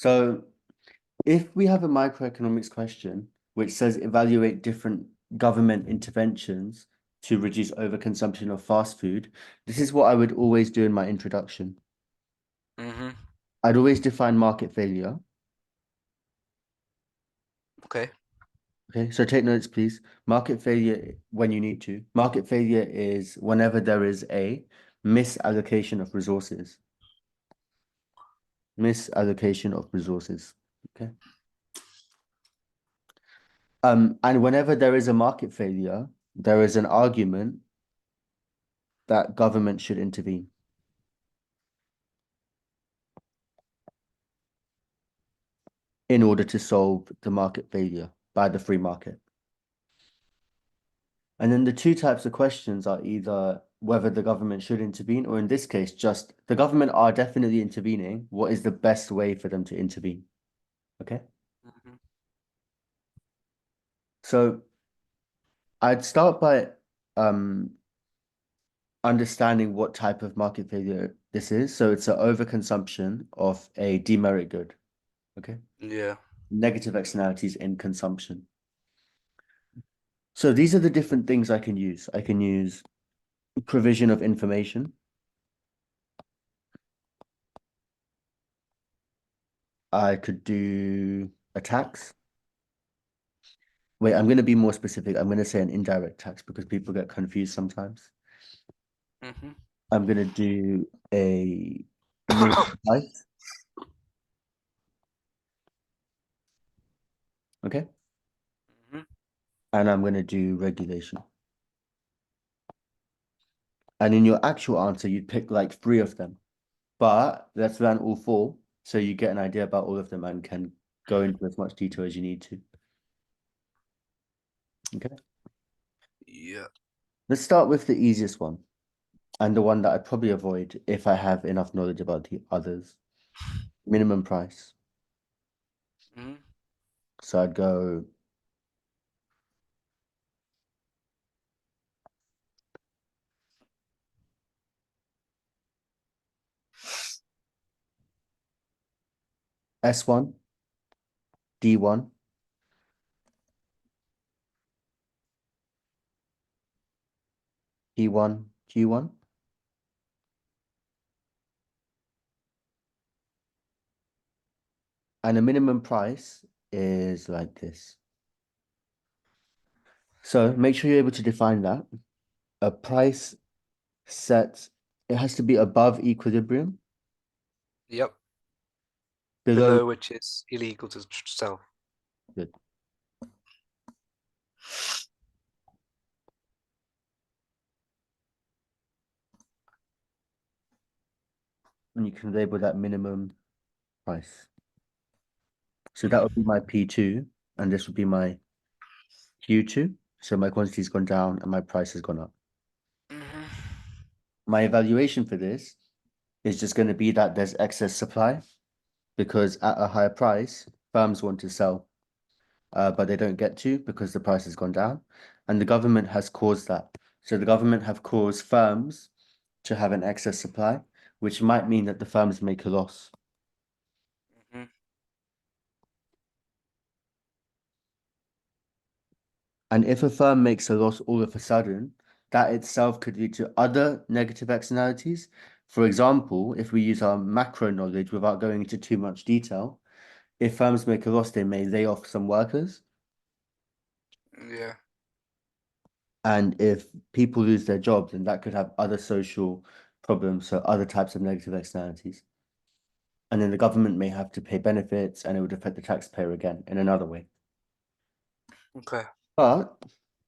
So if we have a microeconomics question which says evaluate different government interventions to reduce overconsumption of fast food, this is what I would always do in my introduction. Mm-hmm. I'd always define market failure. Okay. Okay, so take notes, please. Market failure when you need to. Market failure is whenever there is a misallocation of resources. Misallocation of resources. Okay. And whenever there is a market failure, there is an argument that government should intervene in order to solve the market failure by the free market. And then the two types of questions are either whether the government should intervene, or in this case, just the government are definitely intervening. What is the best way for them to intervene? Okay. Mm-hmm. So I'd start by understanding what type of market failure this is. So it's an overconsumption of a demerit good. Okay. Yeah. Negative externalities in consumption. So these are the different things I can use. I can use provision of information. I could do a tax. Wait, I'm going to be more specific. I'm going to say an indirect tax because people get confused sometimes. Mm-hmm. I'm going to do a minimum price. Okay. Mm-hmm. And I'm going to do regulation. And in your actual answer, you'd pick like 3 of them. But let's learn all 4 so you get an idea about all of them and can go into as much detail as you need to. Okay. Yeah. Let's start with the easiest one and the one that I'd probably avoid if I have enough knowledge about the others. Minimum price. Mm-hmm. So I'd go S1, D1, P1, Q1. And a minimum price is like this. So make sure you're able to define that. A price set, it has to be above equilibrium, Yep. below. Below which is illegal to sell. Good. And you can label that minimum price. So that would be my P2, and this would be my Q2. So my quantity's gone down and my price has gone up. Mm-hmm. My evaluation for this is just going to be that there's excess supply because at a higher price, firms want to sell, but they don't get to because the price has gone down. And the government has caused that. So the government have caused firms to have an excess supply, which might mean that the firms make a loss. Mm-hmm. And if a firm makes a loss all of a sudden, that itself could lead to other negative externalities. For example, if we use our macro knowledge without going into too much detail, if firms make a loss, they may lay off some workers. Yeah. And if people lose their jobs, then that could have other social problems, so other types of negative externalities. And then the government may have to pay benefits and it would affect the taxpayer again in another way. Okay. But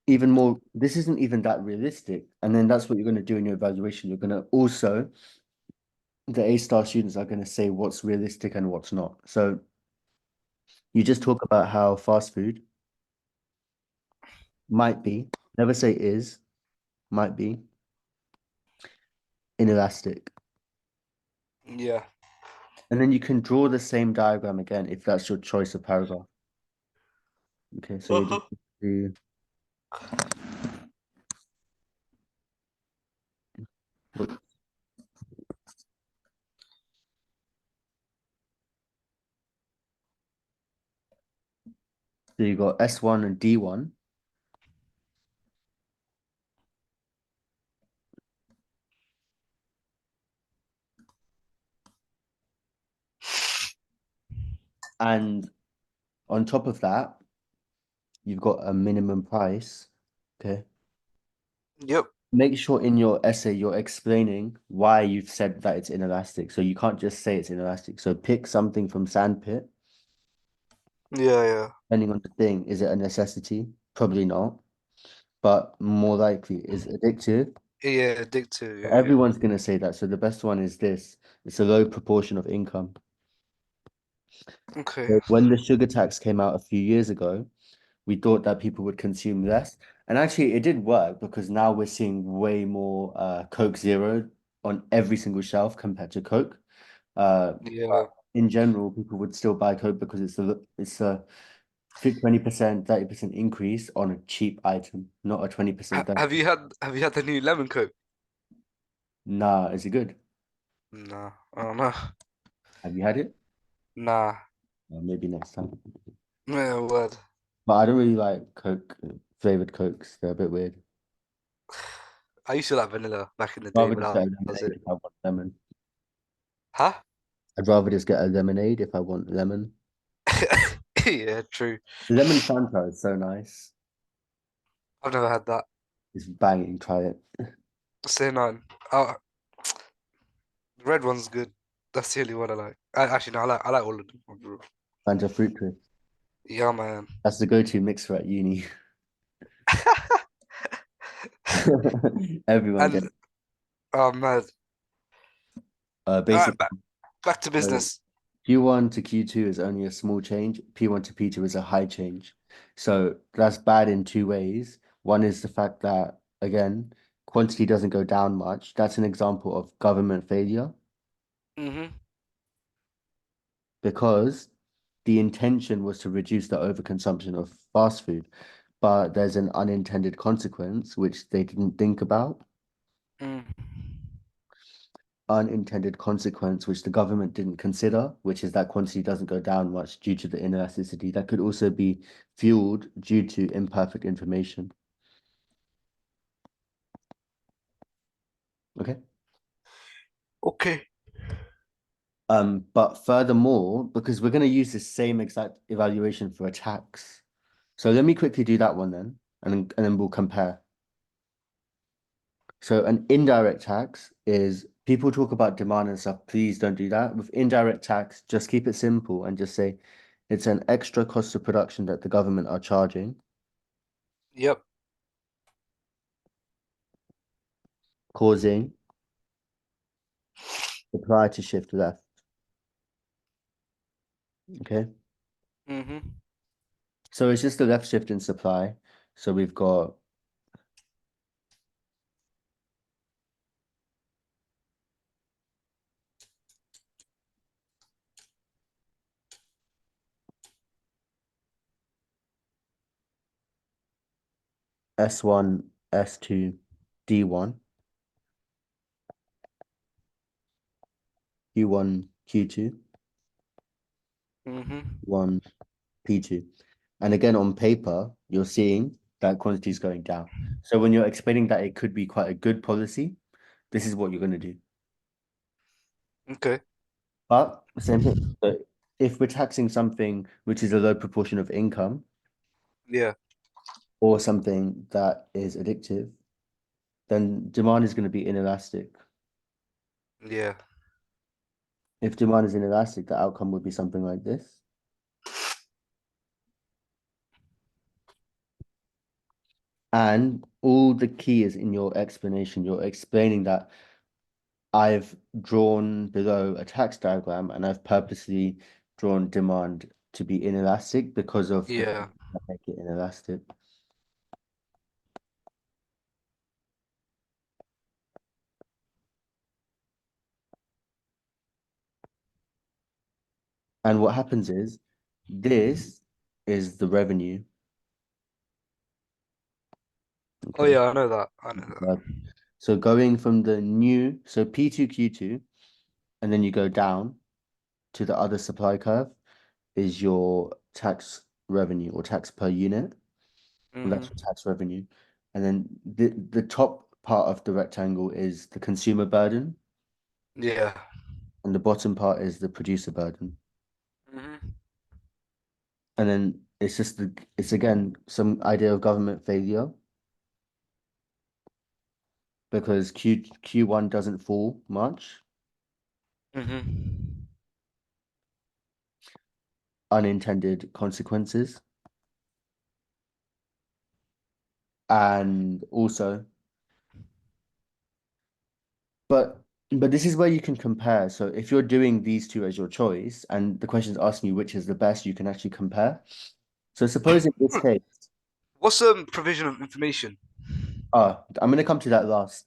even more, this isn't even that realistic. And then that's what you're going to do in your evaluation. You're going to also, the A-star students are going to say what's realistic and what's not. So you just talk about how fast food might be, never say is, might be inelastic. Yeah. And then you can draw the same diagram again if that's your choice of paragraph. Okay, so you Uh-huh. just do So you got S1 and D1. And on top of that, you've got a minimum price. Okay. Yep. Make sure in your essay you're explaining why you've said that it's inelastic. So you can't just say it's inelastic. So pick something from sandpit, Yeah, yeah. depending on the thing. Is it a necessity? Probably not. But more likely, is addictive. Yeah, addictive. Yeah, yeah. Everyone's gonna say that. So the best one is this. It's a low proportion of income. Okay. So when the sugar tax came out a few years ago, we thought that people would consume less. And actually, it did work because now we're seeing way more Coke Zero on every single shelf compared to Coke. Yeah. But in general, people would still buy Coke because it's a 20%, 30% increase on a cheap item, not a 20%. Have you had the new lemon coke? Nah, is it good? Nah, I don't know. Have you had it? Nah. Maybe next time. Yeah, word. But I don't really like Coke flavored Cokes. They're a bit weird. I used to like vanilla back in the day, Rather but just that get a was lemonade it. if I want lemon. Huh? I'd rather just get a lemonade if I want lemon. Yeah, true. Lemon Fanta is so nice. I've never had that. It's banging. Try it. Say none. Oh, the red one's good. That's the only one I like. Actually, no, I like all of them. Bro. Fanta fruit twist. Yeah, man. That's the go-to mixer at uni. Everyone And gets. oh man. All right, Basically, back to so business. Q1 to Q2 is only a small change. P1 to P2 is a high change. So that's bad in two ways. One is the fact that, again, quantity doesn't go down much. That's an example of government failure Mm-hmm. because the intention was to reduce the overconsumption of fast food, but there's an unintended consequence which they didn't think about. Mm. Unintended consequence which the government didn't consider, which is that quantity doesn't go down much due to the inelasticity. That could also be fueled due to imperfect information. Okay. Okay. But furthermore, because we're going to use the same exact evaluation for a tax. So let me quickly do that one then, and then we'll compare. So an indirect tax is people talk about demand and stuff. Please don't do that. With indirect tax, just keep it simple and just say it's an extra cost of production that the government are charging, Yep. causing supply to shift left. Okay. Mm-hmm. So it's just a left shift in supply. So we've got S1, S2, D1, Q1, Q2, Mm-hmm. one, P2. And again, on paper, you're seeing that quantity is going down. So when you're explaining that it could be quite a good policy, this is what you're going to do. Okay. But same thing. So if we're taxing something which is a low proportion of income Yeah. or something that is addictive, then demand is going to be inelastic. Yeah. If demand is inelastic, the outcome would be something like this. And all the key is in your explanation. You're explaining that I've drawn below a tax diagram and I've purposely drawn demand to be inelastic because of the Yeah. things that make it inelastic. And what happens is this is the revenue. Oh Okay. yeah, I know that. I know that. So going from the new, so P2, Q2, and then you go down to the other supply curve is your tax revenue or tax per unit. And that's your Mm-hmm. tax revenue. And then the top part of the rectangle is the consumer burden, Yeah. and the bottom part is the producer burden. Mm-hmm. And then it's again some idea of government failure because Q1 doesn't fall much, Mm-hmm. unintended consequences. And also, but but this is where you can compare. So if you're doing these two as your choice, and the question is asking you which is the best, you can actually compare. So suppose in this case, What's provision of information? I'm going to come to that last.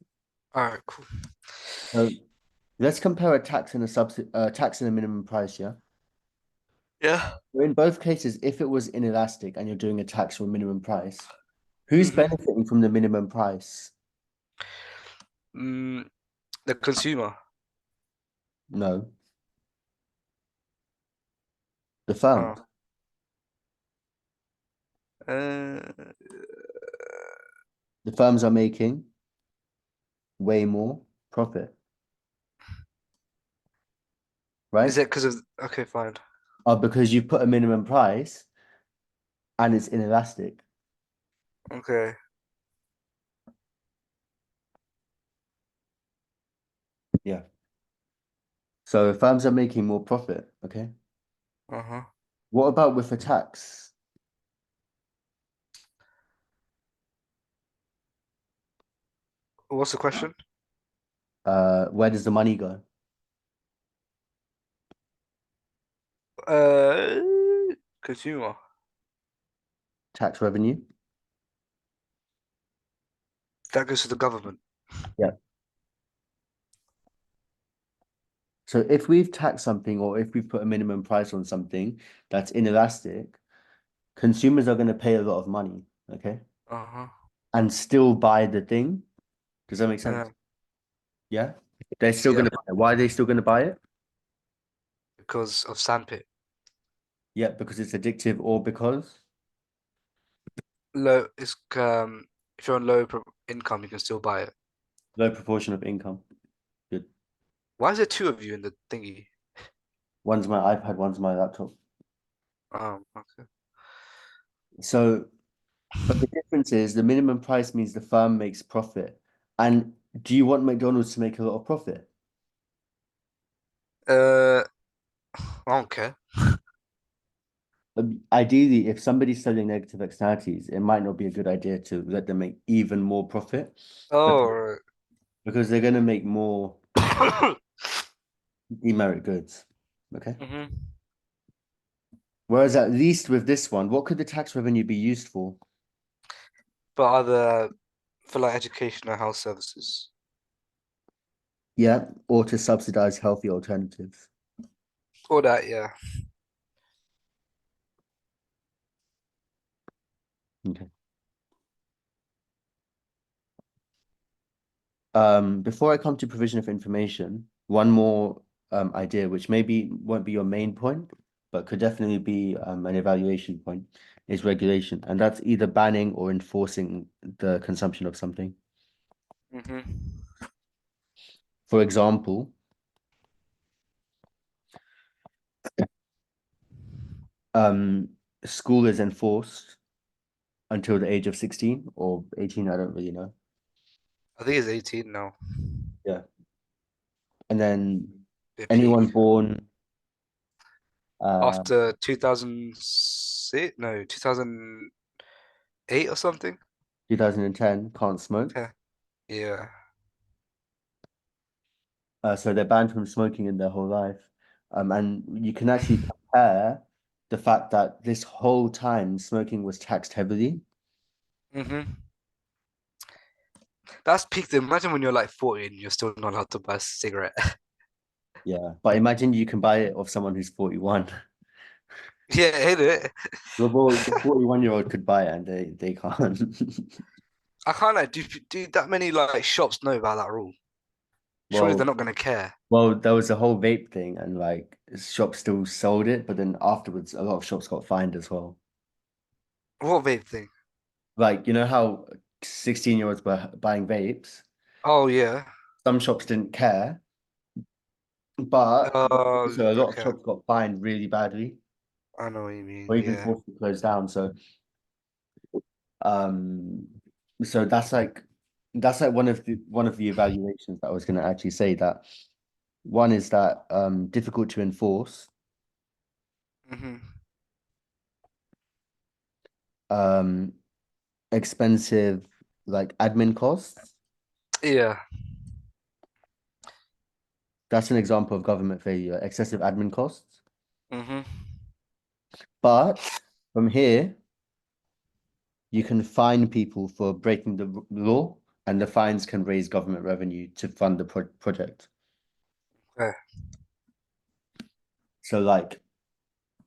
All right, cool. So let's compare a tax and a tax and a minimum price, yeah? Yeah. So in both cases, if it was inelastic and you're doing a tax or a minimum price, who's Mm-hmm. benefiting from the minimum price? Mm, the consumer. No, the firm. Oh. Uh, The firms are making way more profit, is right? it because of? Okay, fine. Because you put a minimum price and it's inelastic. Okay. Yeah. So firms are making more profit, okay? Uh-huh. What about with a tax? What's the question? Where does the money go? Uh, consumer. Tax revenue? That goes to the government. Yeah. So if we've taxed something or if we put a minimum price on something that's inelastic, consumers are going to pay a lot of money, okay? Uh-huh. And still buy the thing. Does that make sense? Yeah. Yeah. They're still going Yeah. to buy it. Why are they still going to buy it? Because of sandpit. Yeah, because it's addictive or because Low. It's if you're on income, you can still buy it. low proportion of income. Good. Why is there two of you in the thingy? One's my iPad, one's my laptop. Okay. So, but the difference is the minimum price means the firm makes profit. And do you want McDonald's to make a lot of profit? Uh, I don't care. Ideally, if somebody's selling negative externalities, it might not be a good idea to let them make even more profit, but Oh, because they're going to make more right. demerit goods. Okay. Mm-hmm. Whereas at least with this one, what could the tax revenue be used for? But other for like education or health services. Yeah, or to subsidize healthy alternatives. All that, yeah. Okay. Before I come to provision of information, one more idea, which maybe won't be your main point, but could definitely be an evaluation point, is regulation. And that's either banning or enforcing the consumption of something. Mm-hmm. For example, um, school is enforced until the age of 16 or 18, I don't really know. I think it's 18 now. Yeah. And then Bit peak. anyone born uh After 2006, no, 2008 or something. 2010 can't smoke. Yeah. Yeah. So they're banned from smoking in their whole life. And you can actually compare the fact that this whole time smoking was taxed heavily. Mm-hmm. That's peak. Imagine when you're like 40 and you're still not allowed to buy a cigarette. Yeah. But imagine you can buy it of someone who's 41. Yeah, hit it. The 41-year-old could buy it and they can't. I can't like do that many like shops know about that rule? Surely they're Well, not gonna care. there was a whole vape thing and like shops still sold it, but then afterwards a lot of shops got fined as well. What vape thing? Like, you know how 16-year-olds were buying vapes? Oh yeah. Some shops didn't care, but so a lot of Okay. shops got fined really badly I know what you mean. or even Yeah. forced to close down. Um, so that's like one of the evaluations that I was going to actually say that one is that difficult to enforce, Hmm. um, expensive like admin costs. Yeah. That's an example of government failure, excessive admin costs. Hmm. But from here, you can fine people for breaking the law, and the fines can raise government revenue to fund the project. Okay. So, like,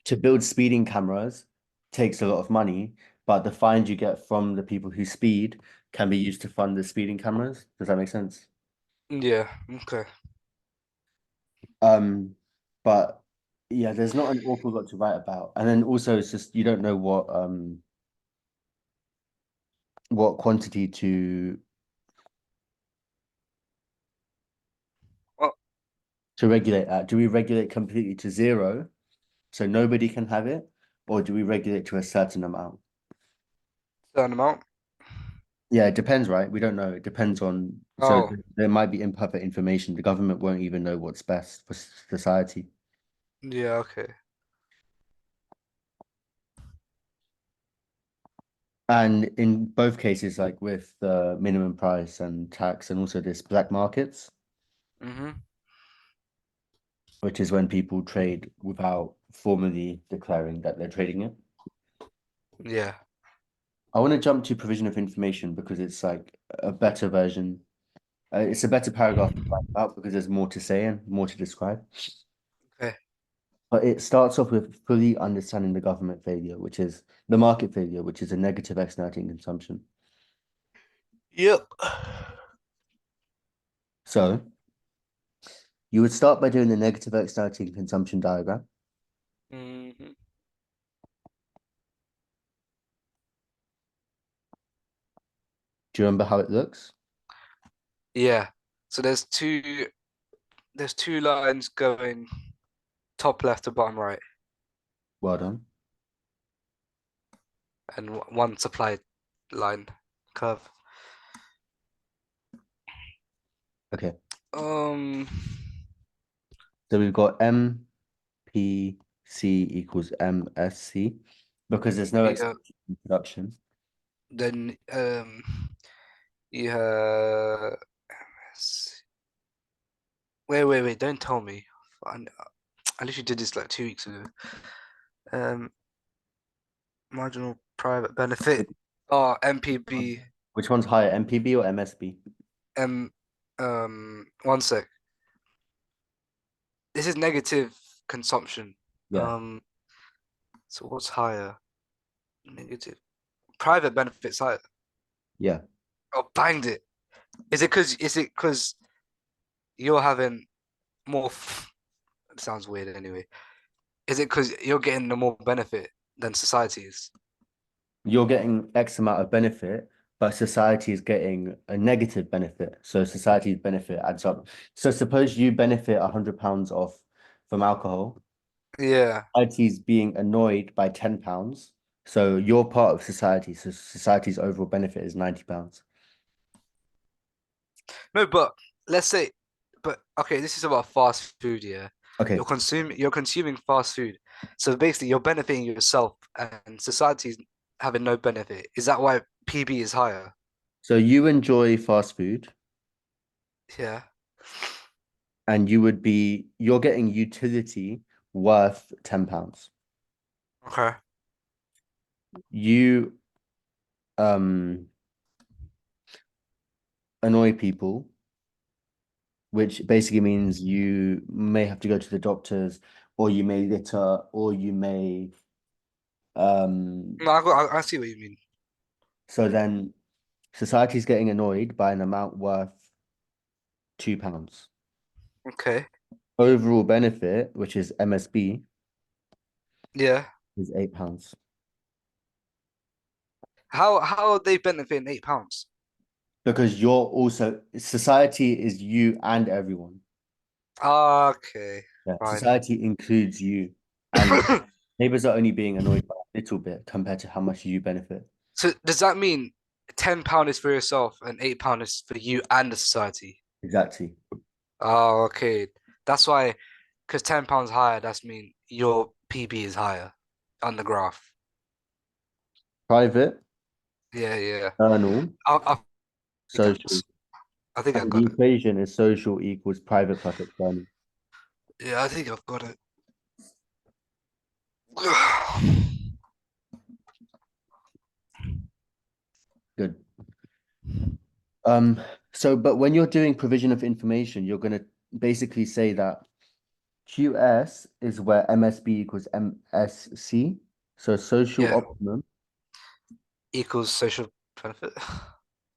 to build speeding cameras takes a lot of money, but the fines you get from the people who speed can be used to fund the speeding cameras. Does that make sense? Yeah. Okay. Um, but yeah, there's not an awful lot to write about. And then also it's just you don't know what quantity Well, to regulate at. Do we regulate completely to zero so nobody can have it, or do we regulate to a certain amount? certain amount. Yeah, it depends, right? We don't know. It depends on, so Oh. there might be imperfect information. The government won't even know what's best for society. Yeah. Okay. And in both cases, like with the minimum price and tax, and also this black markets, Hmm. which is when people trade without formally declaring that they're trading it. Yeah. I want to jump to provision of information because it's like a better version. It's a better paragraph to write about because there's more to say and more to describe. Okay. But it starts off with fully understanding the government failure, which is the market failure, which is a negative externality in consumption. Yep. So you would start by doing the negative externality in consumption diagram. Hmm. Do you remember how it looks? Yeah. So there's two lines going top left to bottom right, Well done. and one supply line curve. Okay. Um. So we've got MPC equals MSC because there's no Yeah. expansion in production. Then you have wait. Don't tell me. I literally did this like 2 weeks ago. Um. Marginal private benefit. Oh, MPB. Which one's higher, MPB or MSB? M. One sec. This is negative consumption. Yeah, Um. So what's higher? Negative. Private benefits higher. yeah. Oh, banged it. Is it because you're having more it sounds weird anyway. Is it because you're getting the more benefit than society is? You're getting X amount of benefit, but society is getting a negative benefit. So society's benefit adds up. So suppose you benefit £100 off from alcohol, Yeah. society's being annoyed by £10. So you're part of society. So society's overall benefit is £90. No, but let's say, but okay, this is about fast food, yeah. Okay. You're consuming fast food. So basically you're benefiting yourself and society's having no benefit. Is that why PB is higher? So you enjoy fast food Yeah. and you're getting utility worth £10. Okay. You um annoy people, which basically means you may have to go to the doctors, or you may litter, or you may No, I see what you mean. so then society's getting annoyed by an amount worth £2. Okay. Overall benefit, which is MSB, Yeah. is £8. How are they benefiting £8? because you're also society is you and everyone. Okay, Yeah, fine. society includes you, and neighbors are only being annoyed by a little bit compared to how much you benefit. So does that mean £10 is for yourself and £8 is for you and the society? Exactly. Oh, okay. That's why, because £10 higher, that's mean your PB is higher on the graph. Private, Yeah, yeah. external, I think social. I think I And the got it. equation is social equals private plus external. Yeah, I think I've got it. Good. So but when you're doing provision of information, you're gonna basically say that QS is where MSB equals MSC. So social Yeah, optimum equals social benefit.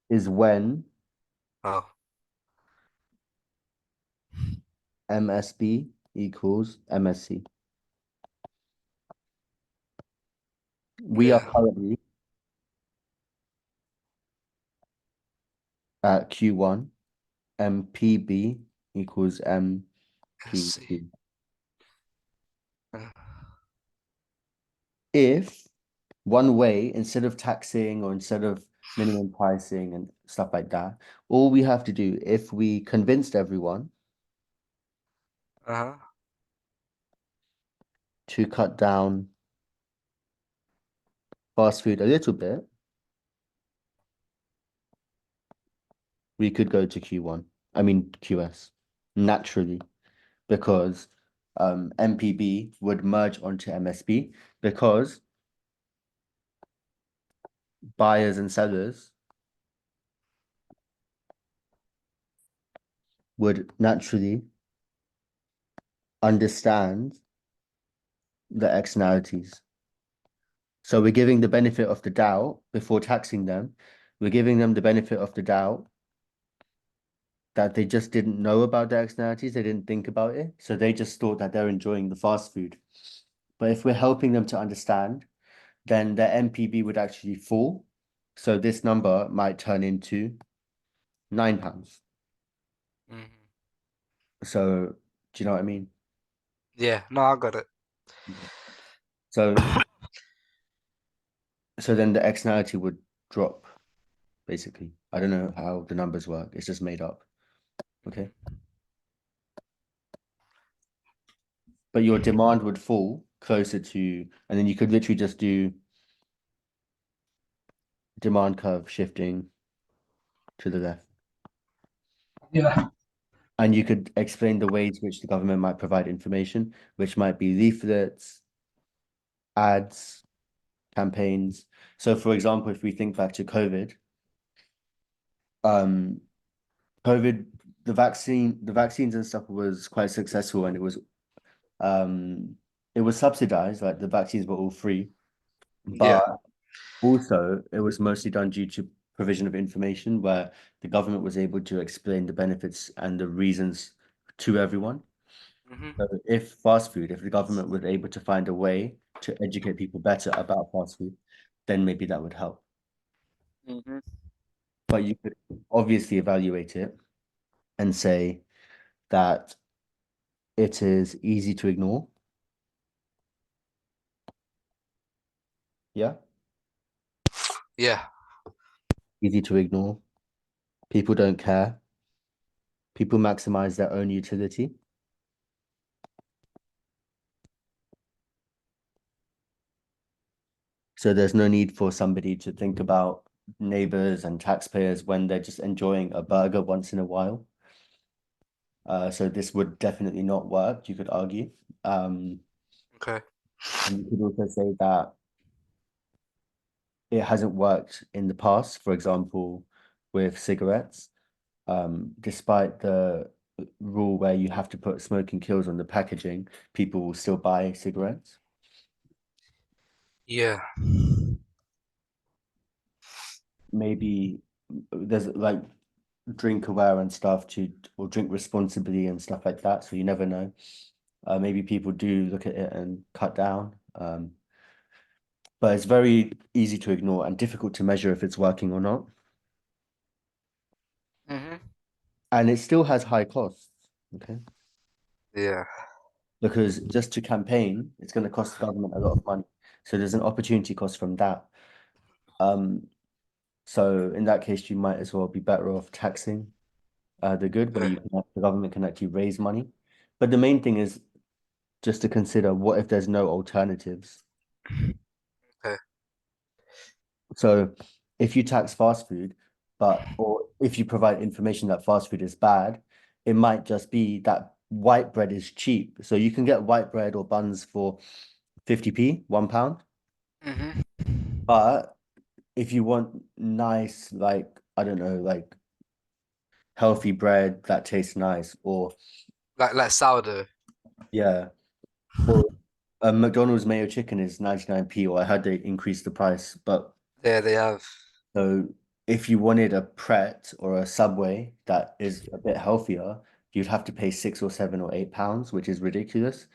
is when Oh, MSB equals MSC. We are yeah. currently at Q1, MPB equals Let's see. MPB. Uh, If one way, instead of taxing or instead of minimum pricing and stuff like that, all we have to do, if we convinced everyone uh-huh. to cut down fast food a little bit, we could go to Q1. I mean QS naturally, because MPB would merge onto MSB because buyers and sellers would naturally understand the externalities. So we're giving the benefit of the doubt before taxing them. We're giving them the benefit of the doubt that they just didn't know about the externalities. They didn't think about it. So they just thought that they're enjoying the fast food. But if we're helping them to understand, then their MPB would actually fall. So this number might turn into £9. Mhm. So do you know what I mean? Yeah, no, I got it. So so then the externality would drop, basically. I don't know how the numbers work. It's just made up. Okay. But your demand would fall closer to, and then you could literally just do demand curve shifting to the left. Yeah. And you could explain the ways which the government might provide information, which might be leaflets, ads, campaigns. So for example, if we think back to COVID, um, COVID, the vaccines and stuff was quite successful and um it was subsidized, like the vaccines were all free, Yeah. but also it was mostly done due to provision of information where the government was able to explain the benefits and the reasons to everyone. Hmm. So if the government were able to find a way to educate people better about fast food, then maybe that would help. Hmm. But you could obviously evaluate it and say that it is easy to ignore. Yeah, Yeah. easy to ignore. People don't care. People maximize their own utility. So there's no need for somebody to think about neighbors and taxpayers when they're just enjoying a burger once in a while. So this would definitely not work, you could argue. Um, Okay. and you could also say that it hasn't worked in the past, for example, with cigarettes, despite the rule where you have to put smoking kills on the packaging, people will still buy cigarettes. Yeah. Maybe there's like drink aware and stuff to or drink responsibly and stuff like that. So you never know. Maybe people do look at it and cut down. but it's very easy to ignore and difficult to measure if it's working or not. Hmm. And it still has high costs, okay? Yeah. Because just to campaign, it's going to cost the government a lot of money. So there's an opportunity cost from that. Um, so in that case, you might as well be better off taxing the good, where Okay. the government can actually raise money. But the main thing is just to consider what if there's no alternatives. Okay. So if you tax fast food, or if you provide information that fast food is bad, it might just be that white bread is cheap. So you can get white bread or buns for 50p, £1. Hmm. But if you want nice, like, I don't know, like healthy bread that tastes nice, or Like sourdough. yeah, or a McDonald's mayo chicken is 99p, or I heard they increased the price. But Yeah, they have. so if you wanted a Pret or a Subway that is a bit healthier, you'd have to pay £6 or £7 or £8, which is ridiculous.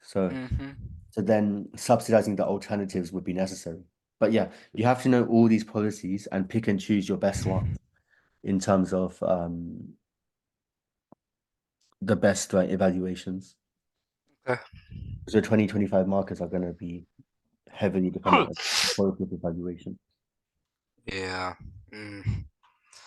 So Hmm. so then subsidizing the alternatives would be necessary. But yeah, you have to know all these policies and pick and choose your best one in terms of the best evaluations. Okay. So 2025 markers are going to be heavily dependent on quality of evaluation. Yeah. Mm.